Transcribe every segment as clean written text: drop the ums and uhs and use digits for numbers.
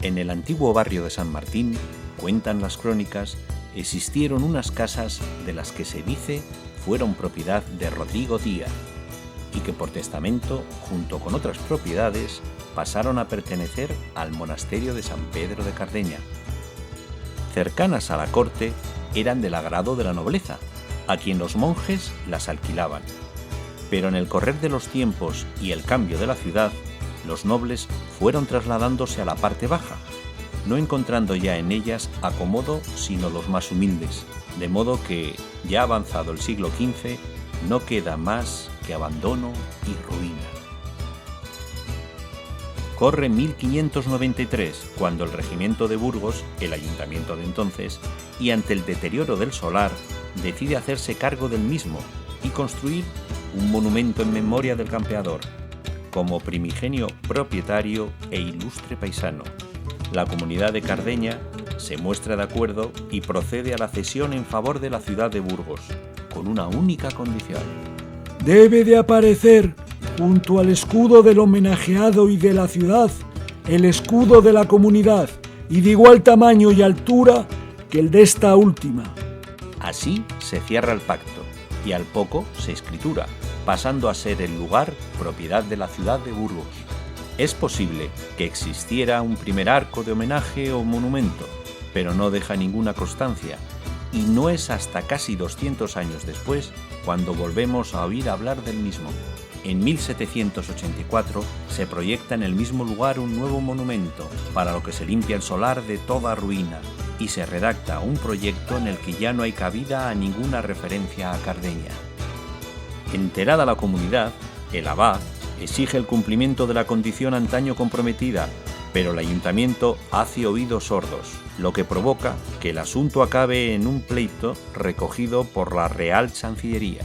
En el antiguo barrio de San Martín, cuentan las crónicas, existieron unas casas de las que se dice fueron propiedad de Rodrigo Díaz y que por testamento, junto con otras propiedades, pasaron a pertenecer al monasterio de San Pedro de Cardeña. Cercanas a la corte, eran del agrado de la nobleza, a quien los monjes las alquilaban. Pero en el correr de los tiempos y el cambio de la ciudad, los nobles fueron trasladándose a la parte baja, no encontrando ya en ellas acomodo sino los más humildes, de modo que, ya avanzado el siglo XV, no queda más que abandono y ruina. Corre 1593, cuando el regimiento de Burgos, el ayuntamiento de entonces, y ante el deterioro del solar, decide hacerse cargo del mismo y construir un monumento en memoria del campeador, como primigenio propietario e ilustre paisano. La comunidad de Cardeña se muestra de acuerdo y procede a la cesión en favor de la ciudad de Burgos, con una única condición. Debe de aparecer, junto al escudo del homenajeado y de la ciudad, el escudo de la comunidad, y de igual tamaño y altura que el de esta última. Así se cierra el pacto, y al poco se escritura, pasando a ser el lugar propiedad de la ciudad de Burgos. Es posible que existiera un primer arco de homenaje o monumento, pero no deja ninguna constancia, y no es hasta casi 200 años después cuando volvemos a oír hablar del mismo. En 1784 se proyecta en el mismo lugar un nuevo monumento, para lo que se limpia el solar de toda ruina, y se redacta un proyecto en el que ya no hay cabida a ninguna referencia a Cardeña. Enterada la comunidad, el abad exige el cumplimiento de la condición antaño comprometida, pero el ayuntamiento hace oídos sordos, lo que provoca que el asunto acabe en un pleito recogido por la Real Chancillería,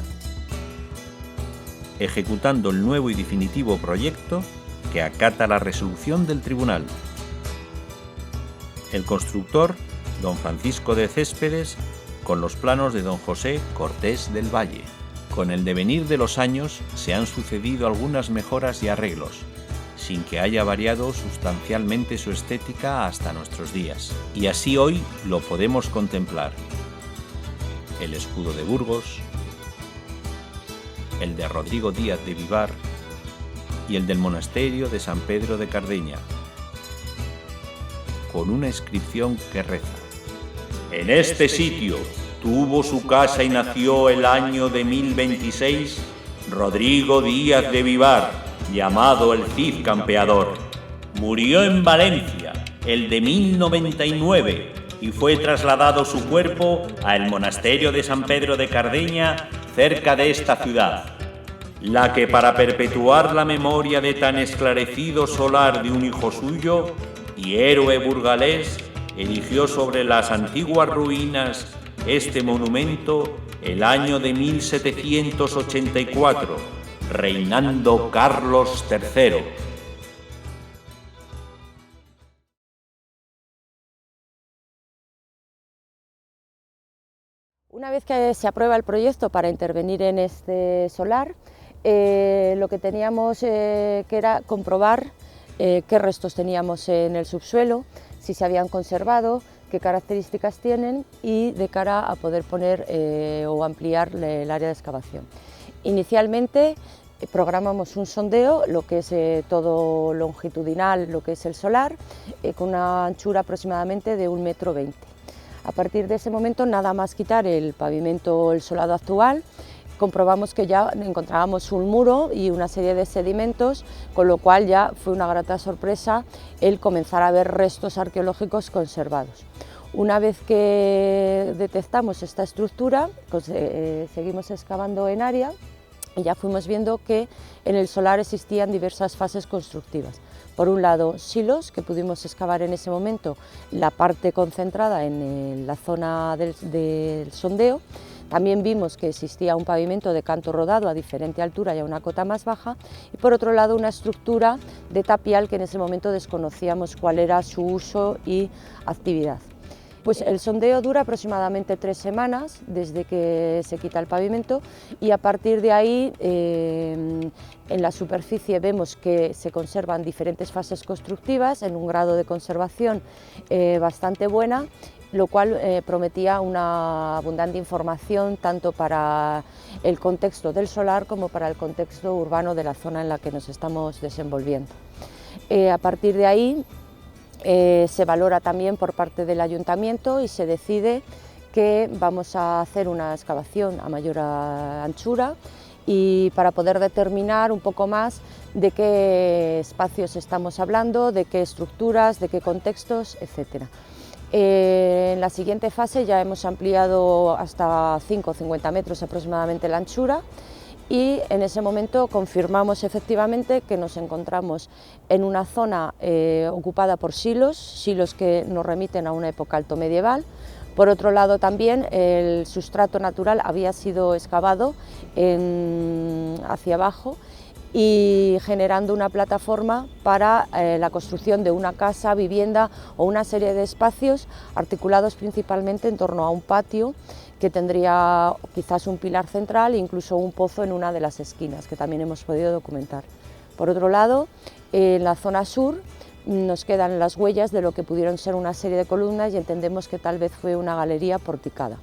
ejecutando el nuevo y definitivo proyecto que acata la resolución del tribunal. El constructor, don Francisco de Céspedes, con los planos de don José Cortés del Valle. Con el devenir de los años se han sucedido algunas mejoras y arreglos, sin que haya variado sustancialmente su estética hasta nuestros días. Y así hoy lo podemos contemplar. El escudo de Burgos, el de Rodrigo Díaz de Vivar y el del monasterio de San Pedro de Cardeña, con una inscripción que reza: en este sitio tuvo su casa y nació el año de 1026 Rodrigo Díaz de Vivar, llamado el Cid Campeador. Murió en Valencia el de 1099 y fue trasladado su cuerpo al monasterio de San Pedro de Cardeña, cerca de esta ciudad, la que para perpetuar la memoria de tan esclarecido solar de un hijo suyo y héroe burgalés, erigió sobre las antiguas ruinas este monumento el año de 1784, reinando Carlos III. Una vez que se aprueba el proyecto para intervenir en este solar, lo que teníamos que era comprobar qué restos teníamos en el subsuelo, si se habían conservado, qué características tienen y de cara a poder poner o ampliar el área de excavación. Inicialmente programamos un sondeo, lo que es todo longitudinal, lo que es el solar, con una anchura aproximadamente de 1,20 m. A partir de ese momento, nada más quitar el pavimento, el solado actual, comprobamos que ya encontrábamos un muro y una serie de sedimentos, con lo cual ya fue una grata sorpresa el comenzar a ver restos arqueológicos conservados. Una vez que detectamos esta estructura, pues, seguimos excavando en área y ya fuimos viendo que en el solar existían diversas fases constructivas. Por un lado, silos, que pudimos excavar en ese momento la parte concentrada en la zona del sondeo. También vimos que existía un pavimento de canto rodado a diferente altura y a una cota más baja, y por otro lado una estructura de tapial que en ese momento desconocíamos cuál era su uso y actividad. Pues el sondeo dura aproximadamente 3 semanas desde que se quita el pavimento y a partir de ahí en la superficie vemos que se conservan diferentes fases constructivas en un grado de conservación bastante buena, lo cual prometía una abundante información tanto para el contexto del solar como para el contexto urbano de la zona en la que nos estamos desenvolviendo. A partir de ahí se valora también por parte del ayuntamiento y se decide que vamos a hacer una excavación a mayor anchura y para poder determinar un poco más de qué espacios estamos hablando, de qué estructuras, de qué contextos, etc. En la siguiente fase ya hemos ampliado hasta 5 o 50 metros aproximadamente la anchura y en ese momento confirmamos efectivamente que nos encontramos en una zona ocupada por silos que nos remiten a una época alto medieval. Por otro lado también el sustrato natural había sido excavado hacia abajo y generando una plataforma para la construcción de una casa, vivienda o una serie de espacios articulados principalmente en torno a un patio que tendría quizás un pilar central e incluso un pozo en una de las esquinas, que también hemos podido documentar. Por otro lado, en la zona sur nos quedan las huellas de lo que pudieron ser una serie de columnas y entendemos que tal vez fue una galería porticada.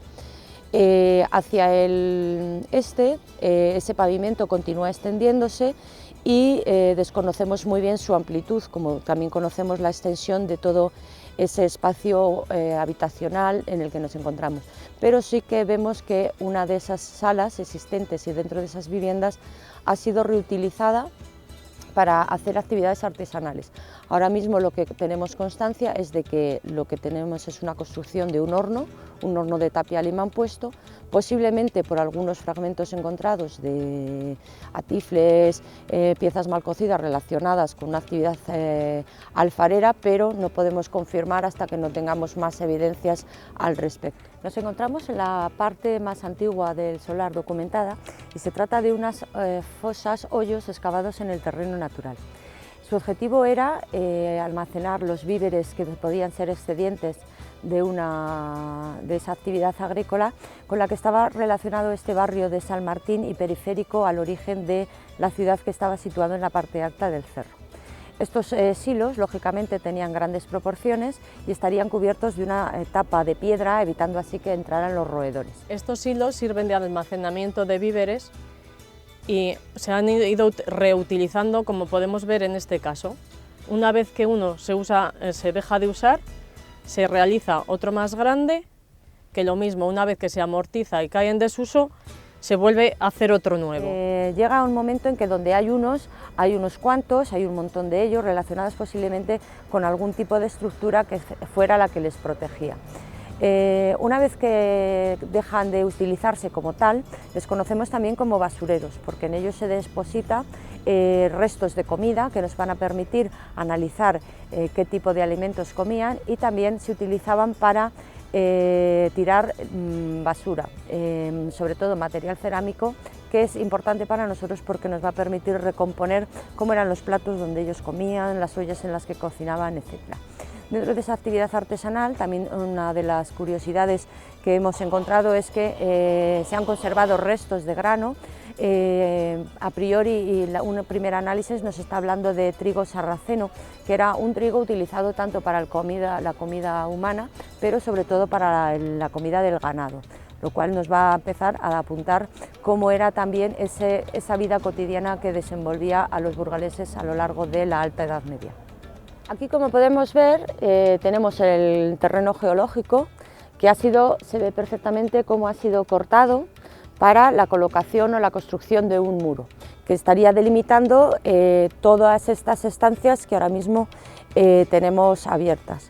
Hacia el este, ese pavimento continúa extendiéndose y desconocemos muy bien su amplitud, como también conocemos la extensión de todo ese espacio habitacional en el que nos encontramos. Pero sí que vemos que una de esas salas existentes y dentro de esas viviendas ha sido reutilizada para hacer actividades artesanales. Ahora mismo lo que tenemos constancia es de que lo que tenemos es una construcción de un horno de tapia alemán puesto, posiblemente por algunos fragmentos encontrados de atifles, piezas mal cocidas relacionadas con una actividad alfarera, pero no podemos confirmar hasta que no tengamos más evidencias al respecto. Nos encontramos en la parte más antigua del solar documentada y se trata de unas fosas, hoyos excavados en el terreno natural. Su objetivo era almacenar los víveres que podían ser excedientes de esa actividad agrícola con la que estaba relacionado este barrio de San Martín y periférico al origen de la ciudad que estaba situado en la parte alta del cerro. Estos silos, lógicamente, tenían grandes proporciones y estarían cubiertos de una tapa de piedra, evitando así que entraran los roedores. Estos silos sirven de almacenamiento de víveres y se han ido reutilizando, como podemos ver en este caso. Una vez que uno se deja de usar, se realiza otro más grande, que lo mismo, una vez que se amortiza y cae en desuso, se vuelve a hacer otro nuevo. Llega un momento en que donde hay unos cuantos, hay un montón de ellos relacionados posiblemente con algún tipo de estructura que fuera la que les protegía. Una vez que dejan de utilizarse como tal, les conocemos también como basureros, porque en ellos se deposita restos de comida que nos van a permitir analizar qué tipo de alimentos comían y también se utilizaban para tirar basura, sobre todo material cerámico, que es importante para nosotros porque nos va a permitir recomponer cómo eran los platos donde ellos comían, las ollas en las que cocinaban, etc. Dentro de esa actividad artesanal, también una de las curiosidades que hemos encontrado es que se han conservado restos de grano. A priori, y un primer análisis nos está hablando de trigo sarraceno, que era un trigo utilizado tanto para la comida humana, pero sobre todo para la comida del ganado, lo cual nos va a empezar a apuntar cómo era también esa vida cotidiana que desenvolvía a los burgaleses a lo largo de la Alta Edad Media. Aquí, como podemos ver, tenemos el terreno geológico que se ve perfectamente cómo ha sido cortado para la colocación o la construcción de un muro, que estaría delimitando todas estas estancias que ahora mismo tenemos abiertas.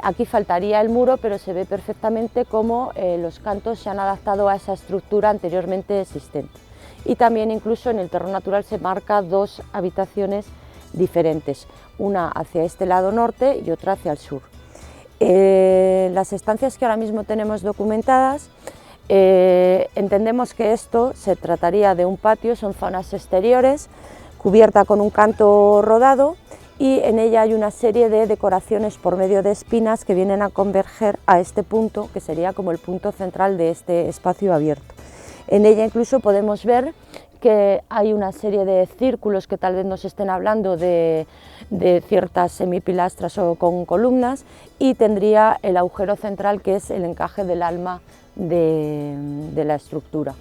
Aquí faltaría el muro, pero se ve perfectamente cómo los cantos se han adaptado a esa estructura anteriormente existente. Y también incluso en el terreno natural se marca dos habitaciones diferentes, una hacia este lado norte y otra hacia el sur. Las estancias que ahora mismo tenemos documentadas, entendemos que esto se trataría de un patio, son zonas exteriores, cubierta con un canto rodado y en ella hay una serie de decoraciones por medio de espinas que vienen a converger a este punto, que sería como el punto central de este espacio abierto. En ella incluso podemos ver que hay una serie de círculos que tal vez nos estén hablando de ciertas semipilastras o con columnas, y tendría el agujero central, que es el encaje del alma de la estructura.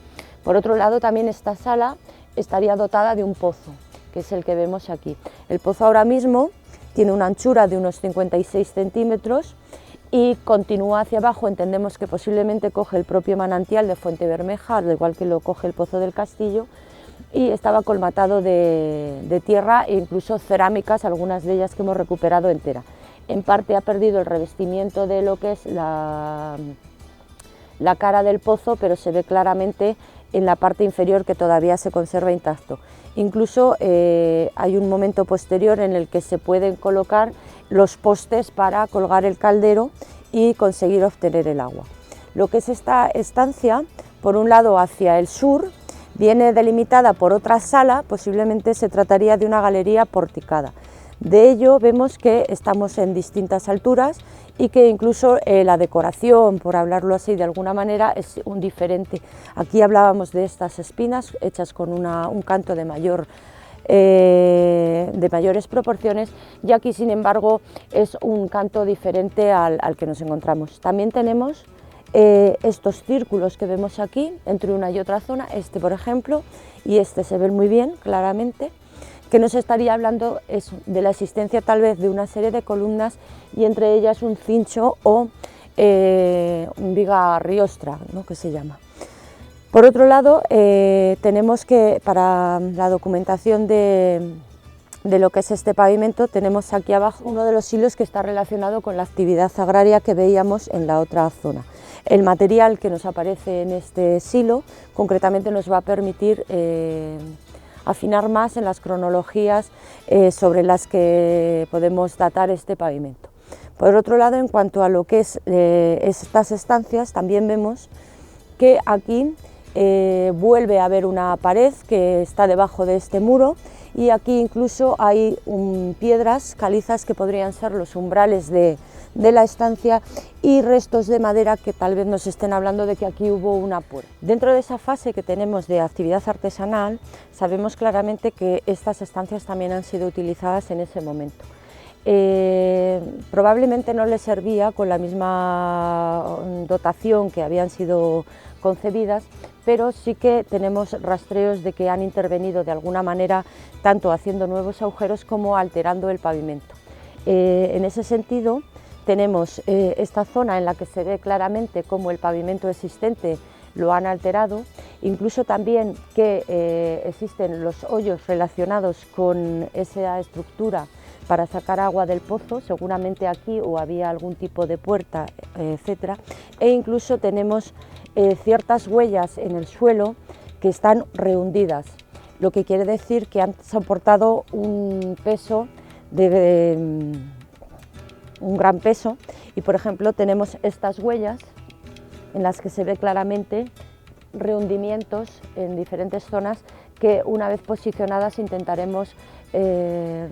Por otro lado, también esta sala estaría dotada de un pozo, que es el que vemos aquí. El pozo ahora mismo tiene una anchura de unos 56 centímetros y continúa hacia abajo. Entendemos que posiblemente coge el propio manantial de Fuente Bermeja, al igual que lo coge el Pozo del Castillo, y estaba colmatado de tierra e incluso cerámicas, algunas de ellas que hemos recuperado entera. En parte ha perdido el revestimiento de lo que es la cara del pozo, pero se ve claramente en la parte inferior que todavía se conserva intacto. Incluso hay un momento posterior en el que se pueden colocar los postes para colgar el caldero y conseguir obtener el agua. Lo que es esta estancia, por un lado hacia el sur, viene delimitada por otra sala, posiblemente se trataría de una galería porticada. De ello vemos que estamos en distintas alturas y que incluso la decoración, por hablarlo así de alguna manera, es un diferente. Aquí hablábamos de estas espinas hechas con un canto de mayores proporciones, y aquí sin embargo es un canto diferente al que nos encontramos. También tenemos estos círculos que vemos aquí entre una y otra zona, este por ejemplo, y este se ven muy bien claramente, que nos estaría hablando de la existencia tal vez de una serie de columnas, y entre ellas un cincho o viga riostra, ¿no?, que se llama. Por otro lado, tenemos que, para la documentación de lo que es este pavimento, tenemos aquí abajo uno de los hilos que está relacionado con la actividad agraria que veíamos en la otra zona. El material que nos aparece en este silo concretamente nos va a permitir afinar más en las cronologías sobre las que podemos datar este pavimento. Por otro lado, en cuanto a lo que es estas estancias, también vemos que aquí vuelve a haber una pared que está debajo de este muro, y aquí incluso hay piedras calizas que podrían ser los umbrales de la estancia, y restos de madera que tal vez nos estén hablando de que aquí hubo una puerta. Dentro de esa fase que tenemos de actividad artesanal, sabemos claramente que estas estancias también han sido utilizadas en ese momento. Probablemente no les servía con la misma dotación que habían sido concebidas, pero sí que tenemos rastreos de que han intervenido de alguna manera, tanto haciendo nuevos agujeros como alterando el pavimento. En ese sentido, tenemos esta zona en la que se ve claramente cómo el pavimento existente lo han alterado, incluso también que existen los hoyos relacionados con esa estructura para sacar agua del pozo, seguramente aquí o había algún tipo de puerta, etcétera, e incluso tenemos ciertas huellas en el suelo que están rehundidas, lo que quiere decir que han soportado un peso un gran peso, y por ejemplo tenemos estas huellas en las que se ve claramente rehundimientos en diferentes zonas que, una vez posicionadas, intentaremos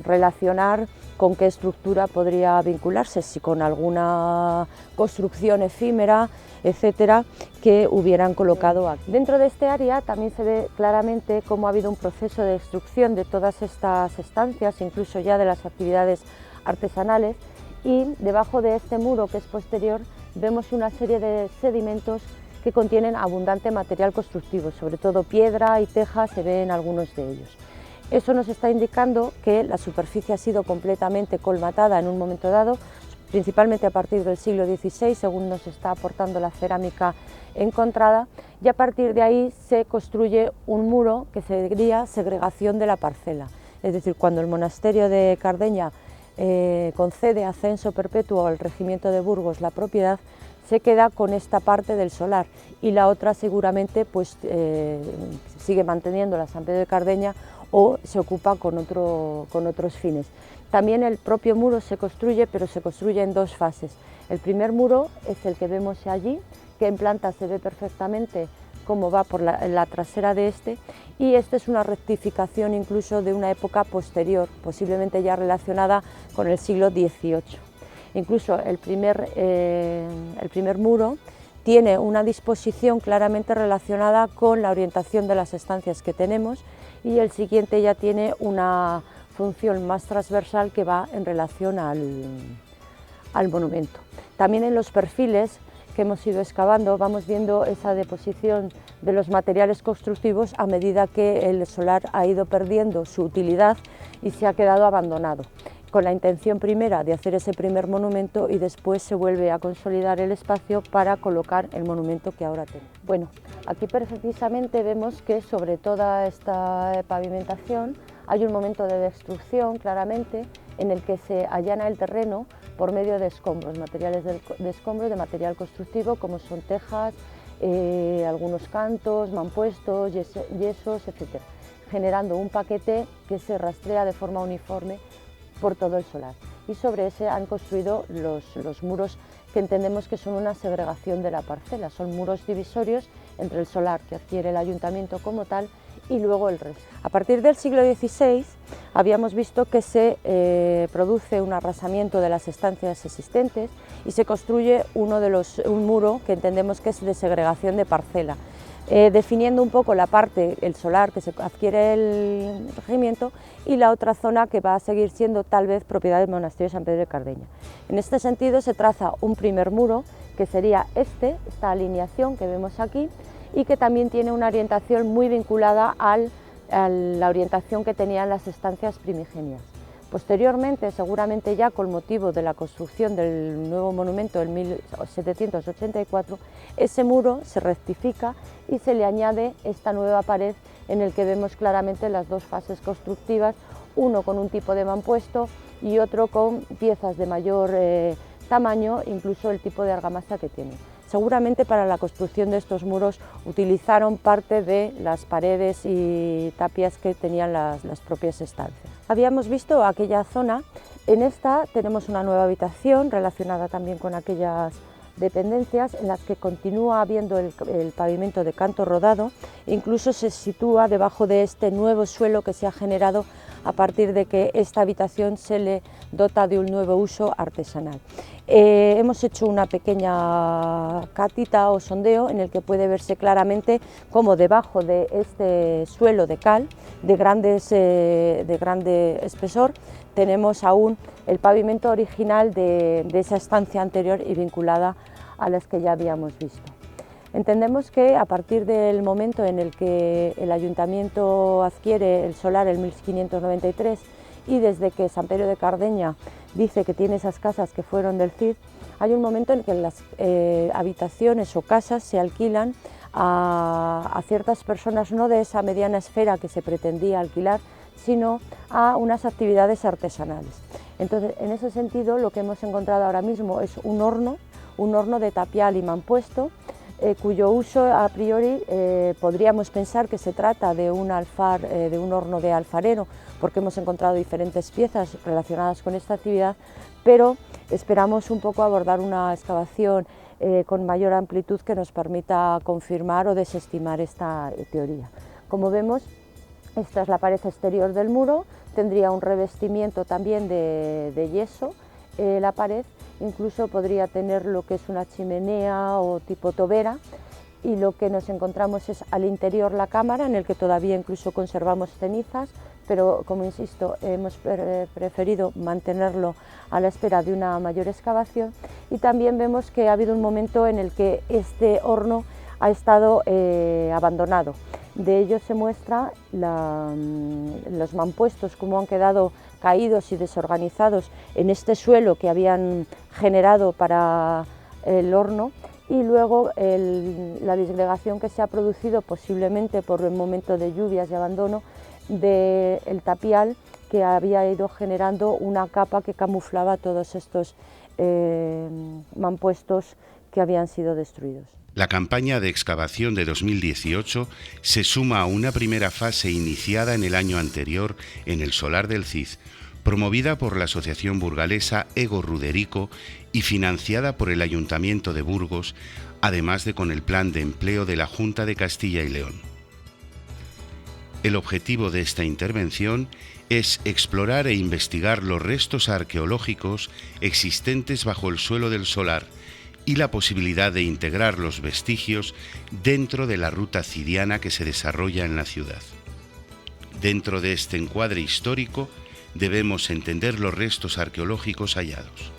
relacionar con qué estructura podría vincularse, si con alguna construcción efímera, etcétera, que hubieran colocado aquí. Dentro de este área también se ve claramente cómo ha habido un proceso de destrucción de todas estas estancias, incluso ya de las actividades artesanales, y debajo de este muro, que es posterior, vemos una serie de sedimentos que contienen abundante material constructivo, sobre todo piedra y teja se ven algunos de ellos. Eso nos está indicando que la superficie ha sido completamente colmatada en un momento dado, principalmente a partir del siglo XVI, según nos está aportando la cerámica encontrada, y a partir de ahí se construye un muro que sería segregación de la parcela. Es decir, cuando el monasterio de Cardeña concede a censo perpetuo al regimiento de Burgos la propiedad, se queda con esta parte del solar, y la otra seguramente pues, sigue manteniendo la San Pedro de Cardeña o se ocupa con otros fines. También el propio muro se construye, pero se construye en dos fases. El primer muro es el que vemos allí, que en planta se ve perfectamente cómo va por la trasera de este, y esta es una rectificación incluso de una época posterior, posiblemente ya relacionada con el siglo XVIII. Incluso el primer muro tiene una disposición claramente relacionada con la orientación de las estancias que tenemos, y el siguiente ya tiene una función más transversal que va en relación al monumento. También en los perfiles que hemos ido excavando vamos viendo esa deposición de los materiales constructivos a medida que el solar ha ido perdiendo su utilidad y se ha quedado abandonado, con la intención primera de hacer ese primer monumento, y después se vuelve a consolidar el espacio para colocar el monumento que ahora tenemos. Bueno, aquí precisamente vemos que sobre toda esta pavimentación hay un momento de destrucción claramente, en el que se allana el terreno por medio de escombros, materiales de escombros de material constructivo, como son tejas, algunos cantos, mampuestos, yesos, etc., generando un paquete que se rastrea de forma uniforme por todo el solar. Y sobre ese han construido los muros, que entendemos que son una segregación de la parcela, son muros divisorios entre el solar que adquiere el ayuntamiento como tal y luego el resto. A partir del siglo XVI habíamos visto que se produce un arrasamiento de las estancias existentes y se construye un muro que entendemos que es de segregación de parcela, definiendo un poco la parte, el solar que se adquiere el regimiento, y la otra zona que va a seguir siendo tal vez propiedad del monasterio de San Pedro de Cardeña. En este sentido se traza un primer muro que sería esta alineación que vemos aquí, y que también tiene una orientación muy vinculada a la orientación que tenían las estancias primigenias. Posteriormente, seguramente ya con motivo de la construcción del nuevo monumento en 1784, ese muro se rectifica y se le añade esta nueva pared, en el que vemos claramente las dos fases constructivas, uno con un tipo de mampuesto y otro con piezas de mayor tamaño, incluso el tipo de argamasa que tiene. Seguramente para la construcción de estos muros utilizaron parte de las paredes y tapias que tenían las propias estancias. Habíamos visto aquella zona, en esta tenemos una nueva habitación relacionada también con aquellas dependencias, en las que continúa habiendo el pavimento de canto rodado, e incluso se sitúa debajo de este nuevo suelo que se ha generado a partir de que esta habitación se le dota de un nuevo uso artesanal. Hemos hecho una pequeña catita o sondeo en el que puede verse claramente cómo debajo de este suelo de cal de grande espesor tenemos aún el pavimento original de esa estancia anterior y vinculada a las que ya habíamos visto. Entendemos que a partir del momento en el que el ayuntamiento adquiere el solar en 1593 y desde que San Pedro de Cardeña dice que tiene esas casas que fueron del Cid, hay un momento en que las habitaciones o casas se alquilan a ciertas personas, no de esa mediana esfera que se pretendía alquilar, sino a unas actividades artesanales. Entonces, en ese sentido, lo que hemos encontrado ahora mismo es un horno de tapial y mampuesto, cuyo uso a priori podríamos pensar que se trata de un horno de alfarero, porque hemos encontrado diferentes piezas relacionadas con esta actividad, pero esperamos un poco abordar una excavación con mayor amplitud que nos permita confirmar o desestimar esta teoría. Como vemos, esta es la pared exterior del muro, tendría un revestimiento también de yeso la pared, incluso podría tener lo que es una chimenea o tipo tobera, y lo que nos encontramos es al interior la cámara, en el que todavía incluso conservamos cenizas, pero como insisto, hemos preferido mantenerlo a la espera de una mayor excavación. Y también vemos que ha habido un momento en el que este horno ha estado abandonado. De ello se muestra los mampuestos, cómo han quedado caídos y desorganizados en este suelo que habían generado para el horno, y luego la disgregación que se ha producido posiblemente por el momento de lluvias y abandono del tapial, que había ido generando una capa que camuflaba todos estos mampuestos que habían sido destruidos. La campaña de excavación de 2018 se suma a una primera fase iniciada en el año anterior en el solar del Cid, promovida por la asociación burgalesa Ego Ruderico y financiada por el Ayuntamiento de Burgos, además de con el plan de empleo de la Junta de Castilla y León. El objetivo de esta intervención es explorar e investigar los restos arqueológicos existentes bajo el suelo del solar y la posibilidad de integrar los vestigios dentro de la ruta cidiana que se desarrolla en la ciudad. Dentro de este encuadre histórico debemos entender los restos arqueológicos hallados.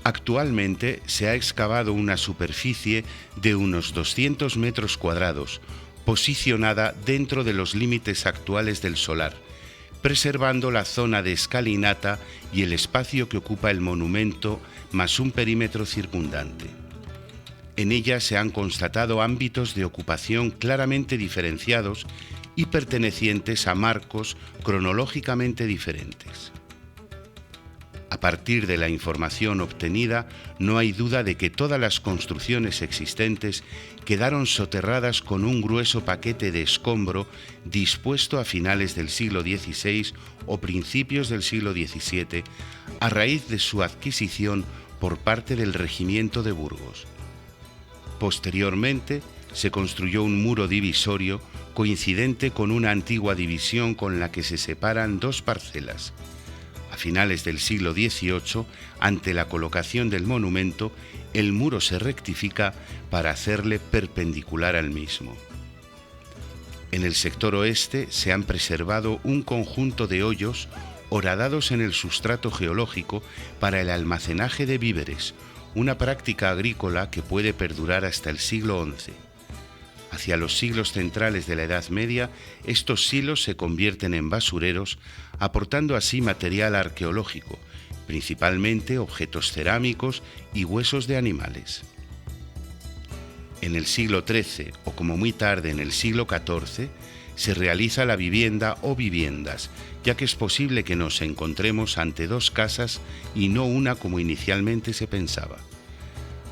Actualmente se ha excavado una superficie de unos 200 metros cuadrados, posicionada dentro de los límites actuales del solar, preservando la zona de escalinata y el espacio que ocupa el monumento más un perímetro circundante. En ella se han constatado ámbitos de ocupación claramente diferenciados y pertenecientes a marcos cronológicamente diferentes. A partir de la información obtenida, no hay duda de que todas las construcciones existentes quedaron soterradas con un grueso paquete de escombro dispuesto a finales del siglo XVI o principios del siglo XVII, a raíz de su adquisición por parte del Regimiento de Burgos. Posteriormente, se construyó un muro divisorio coincidente con una antigua división con la que se separan dos parcelas. A finales del siglo XVIII, ante la colocación del monumento, el muro se rectifica para hacerle perpendicular al mismo. En el sector oeste se han preservado un conjunto de hoyos horadados en el sustrato geológico para el almacenaje de víveres, una práctica agrícola que puede perdurar hasta el siglo XI. Hacia los siglos centrales de la Edad Media, estos silos se convierten en basureros, aportando así material arqueológico, principalmente objetos cerámicos y huesos de animales. En el siglo XIII, o como muy tarde en el siglo XIV, se realiza la vivienda o viviendas, ya que es posible que nos encontremos ante dos casas y no una como inicialmente se pensaba.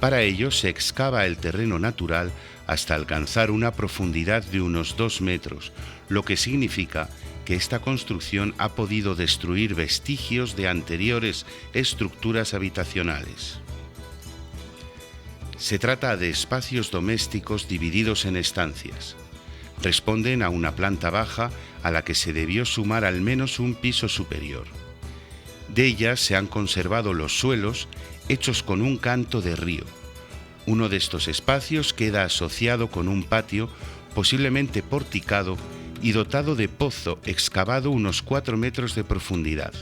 Para ello se excava el terreno natural hasta alcanzar una profundidad de unos 2 metros, lo que significa que esta construcción ha podido destruir vestigios de anteriores estructuras habitacionales. Se trata de espacios domésticos divididos en estancias. Responden a una planta baja a la que se debió sumar al menos un piso superior. De ellas se han conservado los suelos hechos con un canto de río. Uno de estos espacios queda asociado con un patio, posiblemente porticado y dotado de pozo excavado unos 4 metros de profundidad.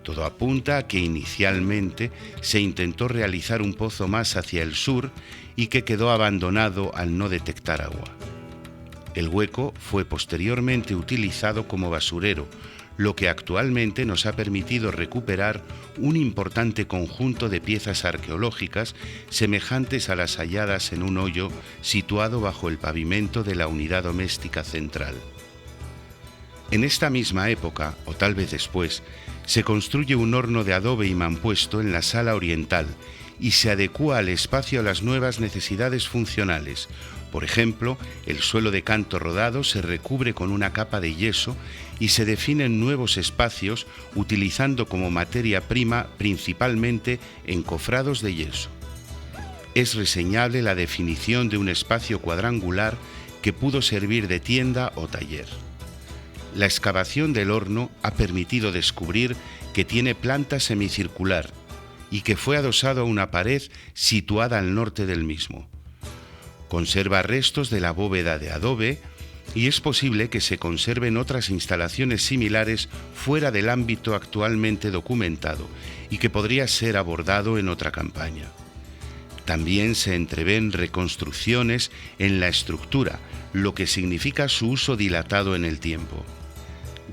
Todo apunta a que inicialmente se intentó realizar un pozo más hacia el sur y que quedó abandonado al no detectar agua. El hueco fue posteriormente utilizado como basurero, lo que actualmente nos ha permitido recuperar un importante conjunto de piezas arqueológicas semejantes a las halladas en un hoyo situado bajo el pavimento de la unidad doméstica central. En esta misma época, o tal vez después, se construye un horno de adobe y mampuesto en la sala oriental y se adecúa al espacio a las nuevas necesidades funcionales. Por ejemplo, el suelo de canto rodado se recubre con una capa de yeso y se definen nuevos espacios utilizando como materia prima principalmente encofrados de yeso. Es reseñable la definición de un espacio cuadrangular que pudo servir de tienda o taller. La excavación del horno ha permitido descubrir que tiene planta semicircular y que fue adosado a una pared situada al norte del mismo. Conserva restos de la bóveda de adobe y es posible que se conserven otras instalaciones similares fuera del ámbito actualmente documentado y que podría ser abordado en otra campaña. También se entreven reconstrucciones en la estructura, lo que significa su uso dilatado en el tiempo.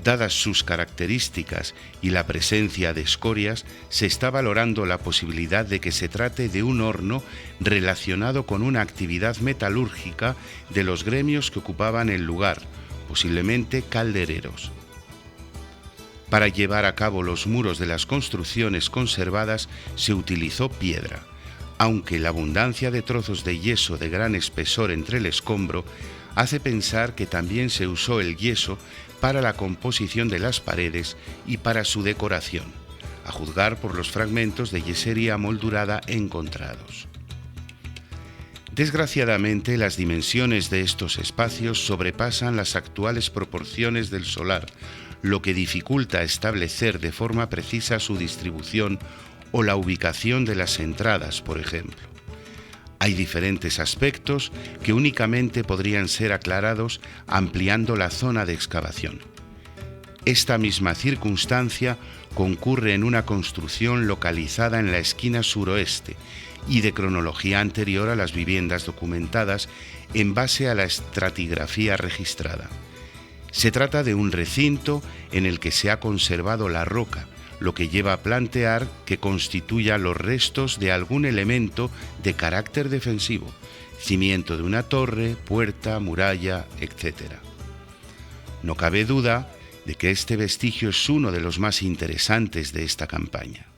Dadas sus características y la presencia de escorias, se está valorando la posibilidad de que se trate de un horno relacionado con una actividad metalúrgica de los gremios que ocupaban el lugar, posiblemente caldereros. Para llevar a cabo los muros de las construcciones conservadas se utilizó piedra, aunque la abundancia de trozos de yeso de gran espesor entre el escombro hace pensar que también se usó el yeso para la composición de las paredes y para su decoración, a juzgar por los fragmentos de yesería moldurada encontrados. Desgraciadamente, las dimensiones de estos espacios sobrepasan las actuales proporciones del solar, lo que dificulta establecer de forma precisa su distribución o la ubicación de las entradas, por ejemplo. Hay diferentes aspectos que únicamente podrían ser aclarados ampliando la zona de excavación. Esta misma circunstancia concurre en una construcción localizada en la esquina suroeste y de cronología anterior a las viviendas documentadas en base a la estratigrafía registrada. Se trata de un recinto en el que se ha conservado la roca, lo que lleva a plantear que constituya los restos de algún elemento de carácter defensivo, cimiento de una torre, puerta, muralla, etc. No cabe duda de que este vestigio es uno de los más interesantes de esta campaña.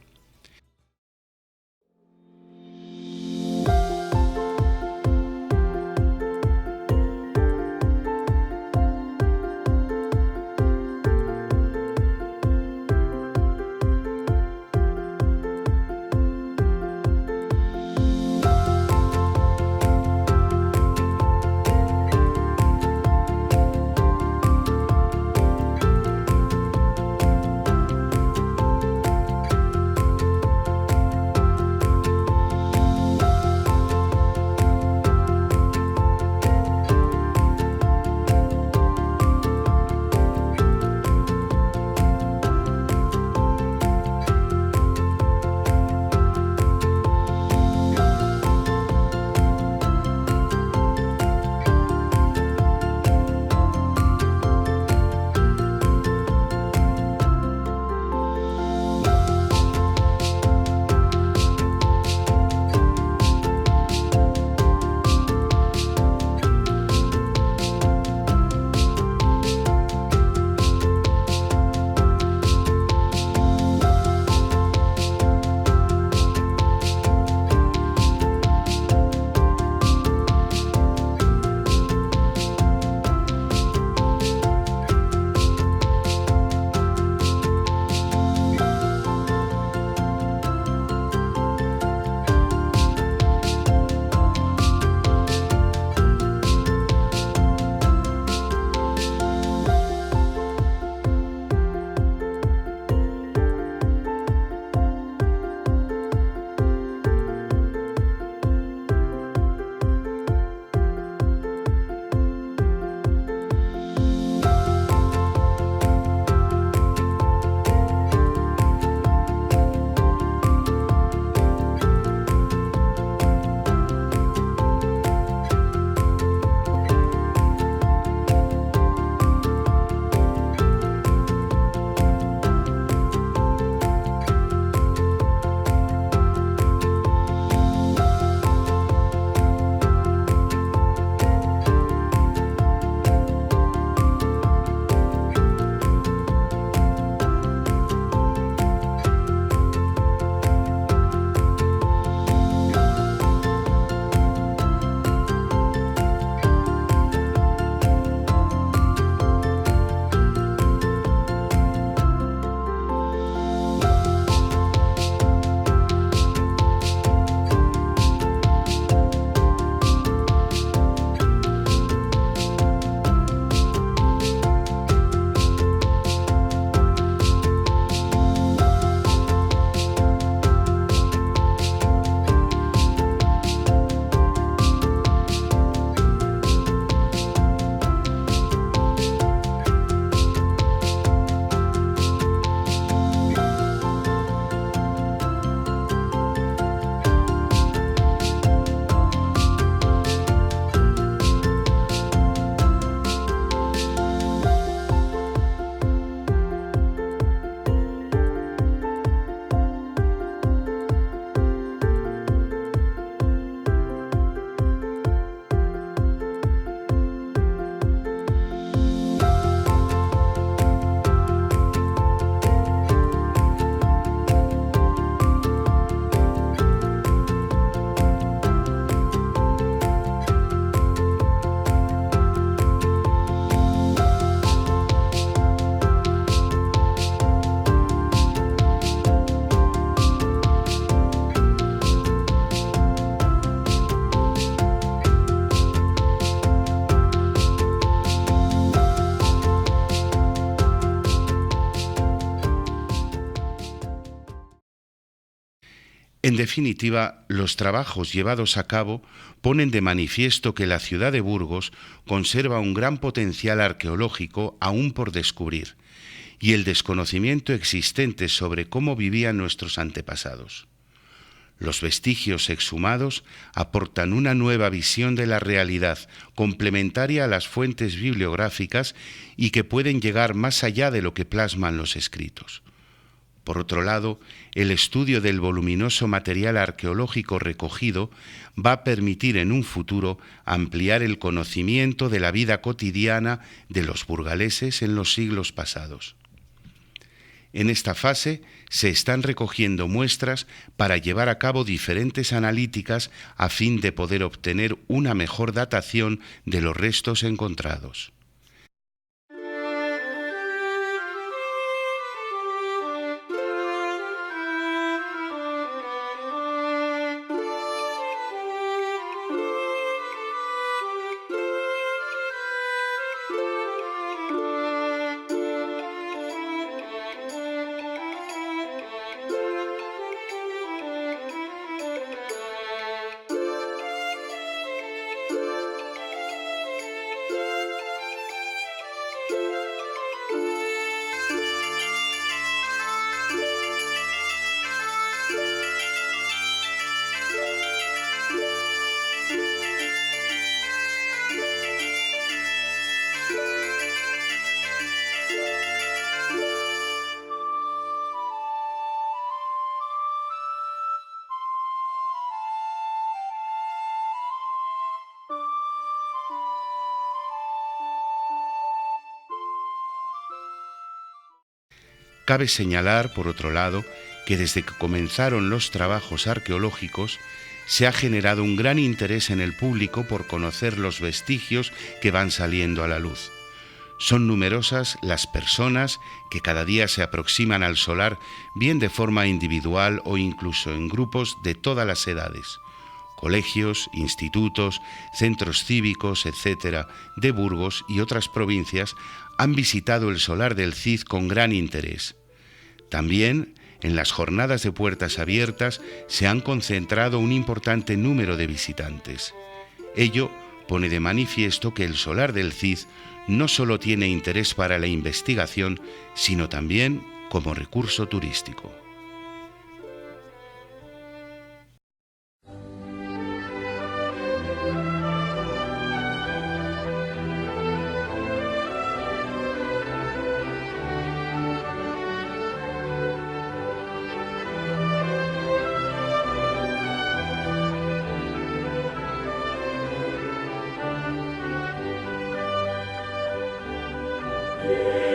En definitiva, los trabajos llevados a cabo ponen de manifiesto que la ciudad de Burgos conserva un gran potencial arqueológico aún por descubrir, y el desconocimiento existente sobre cómo vivían nuestros antepasados. Los vestigios exhumados aportan una nueva visión de la realidad, complementaria a las fuentes bibliográficas y que pueden llegar más allá de lo que plasman los escritos. Por otro lado, el estudio del voluminoso material arqueológico recogido va a permitir en un futuro ampliar el conocimiento de la vida cotidiana de los burgaleses en los siglos pasados. En esta fase se están recogiendo muestras para llevar a cabo diferentes analíticas a fin de poder obtener una mejor datación de los restos encontrados. Cabe señalar, por otro lado, que desde que comenzaron los trabajos arqueológicos se ha generado un gran interés en el público por conocer los vestigios que van saliendo a la luz. Son numerosas las personas que cada día se aproximan al solar, bien de forma individual o incluso en grupos de todas las edades. Colegios, institutos, centros cívicos, etc., de Burgos y otras provincias han visitado el solar del Cid con gran interés. También, en las jornadas de puertas abiertas, se han concentrado un importante número de visitantes. Ello pone de manifiesto que el solar del Cid no solo tiene interés para la investigación, sino también como recurso turístico. Yeah.